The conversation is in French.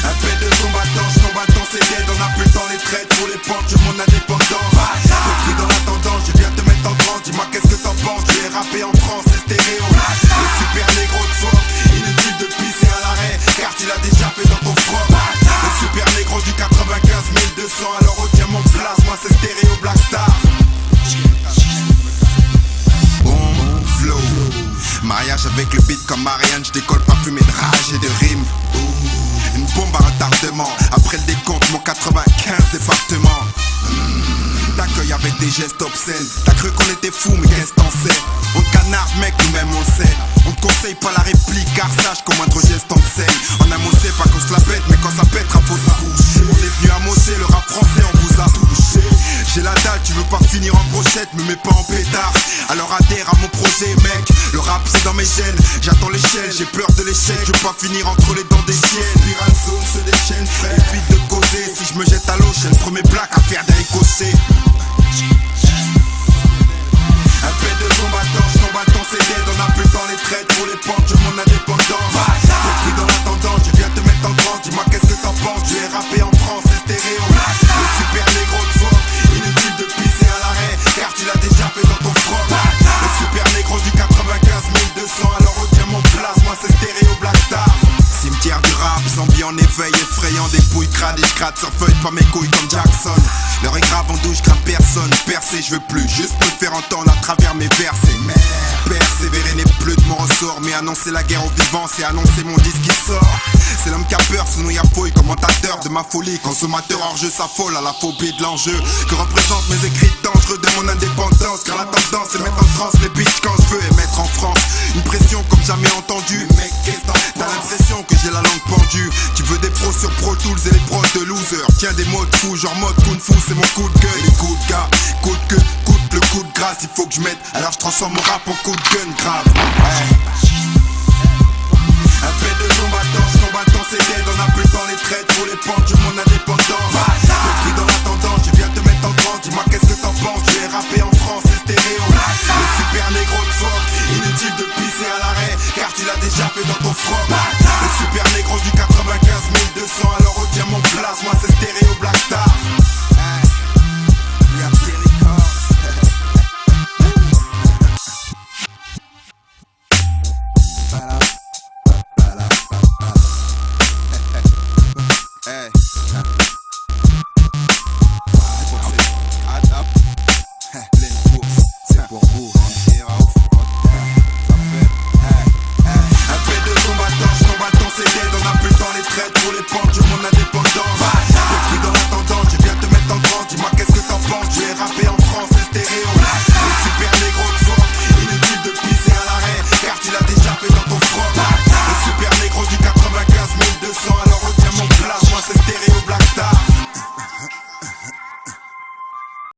Un P2 combattant, c'est dead. On a plus le temps les traites pour les pentes, je mon indépendance. Depuis dans la tendance, je viens te mettre en transe. Dis-moi qu'est-ce que t'en penses, tu es rappé en France, c'est stéréo. Le super négro de fort, inutile de pisser à l'arrêt, car tu l'as déjà fait dans ton froc. Le super négro du 95 200, alors retiens mon place, moi c'est stéréo Black Star. Flow. Mariage avec le beat comme Marianne, je décolle parfumé de rage et de rimes. Une bombe à retardement, après le décompte, mon 95 département. T'accueilles avec des gestes obscènes. T'as cru qu'on était fous, mais qu'est-ce t'en sais? On te canarde mec, nous-mêmes on le sait. On te conseille pas la réplique, car sache qu'au moindre geste on te saigne. En un mot c'est pas qu'on se la pète, mais quand ça pète, rap faut ça. On est venu à mosser, le rap français on vous a touché. J'ai la dalle, tu veux pas finir en brochette, me mets pas en pétard. Alors adhère à mon projet mec, le rap c'est dans mes gènes. J'attends l'échelle, j'ai peur de l'échec, je veux pas finir entre les dents des chiennes. Spiral zone se déchaîne frère, évite de causer. Si je me jette à l'eau, j'ai le premier black à faire des écossais. Un P2 combattant, c'est dead. On a plus le temps les traites pour les pentes, je mon indépendance. Depuis dans la tendance, je viens te mettre en transe. Dis-moi qu'est-ce que t'en penses, tu es rappé en France, c'est stéréo. Le super négro de fort, inutile de pisser à l'arrêt, car tu l'as déjà fait dans ton froc. Le super négro du 95 200, alors retiens mon place, moi c'est stéréo Black Star. Cimetière du rap, zombie en éveil, effrayant des pouilles crades et je gratte sur feuille, pas mes couilles comme Jackson. L'heure est grave en douche, crains personne, percer je veux plus, juste me faire entendre à travers mes versets. Mais persévérer n'est plus de mon ressort, mais annoncer la guerre aux vivants, c'est annoncer mon disque qui sort. C'est l'homme qui a peur, sinon y'a fouille, commentateur de ma folie, consommateur hors jeu s'affole à la phobie de l'enjeu. Que représentent mes écrits dangereux de mon indépendance, car la tendance c'est mettre en transe les bitches quand je veux et mettre en France. Une pression comme jamais entendue, mec qu'est-ce que t'as l'impression que j'ai la langue pendue. Tu veux des pros sur Pro Tools et les pros de loser. Tiens des mots de fou, genre mode kung fu, c'est mon coup de gueule. Les coups de gars, coup de queue, coupe le coup de grâce, il faut que je mette. Alors je transforme mon rap en coup de gun grave. Un P2 combattant, c'est dead. On a plus le temps les traites pour les pentes, je mon indépendance.